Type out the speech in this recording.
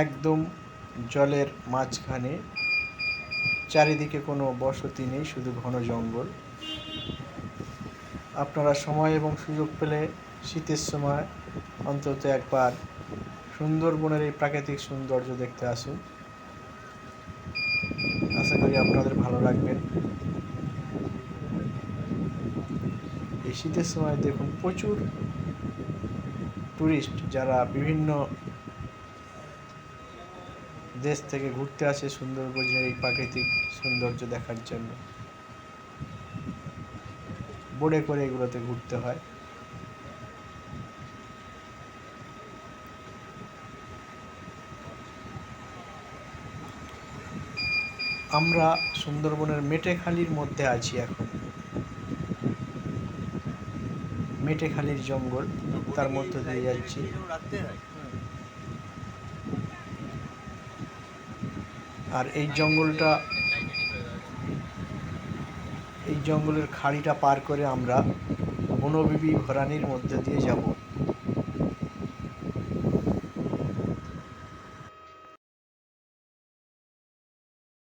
একদম জলের মাঝখানে, চারিদিকে কোনো বসতি নেই, শুধু ঘন জঙ্গল। আপনারা সময় এবং সুযোগ পেলে শীতের সময় অন্তত একবার সুন্দরবনের এই প্রাকৃতিক সৌন্দর্য দেখতে আসুন। আশা করি আপনাদের ভালো লাগবেন। এই শীতের সময় দেখুন প্রচুর টুরিস্ট যারা বিভিন্ন দেশ থেকে ঘুরতে আসে সুন্দরবনের এই প্রাকৃতিক সৌন্দর্য দেখার জন্য। বোটে করে এগুলোতে ঘুরতে হয়। আমরা সুন্দরবনের মেটেখালির মধ্যে আছি এখন। মেটেখালির জঙ্গল, তার মধ্যে দিয়ে যাচ্ছি। আর এই জঙ্গলের খাড়িটা পার করে আমরা বনবিবি ঘরানির মধ্যে দিয়ে যাব।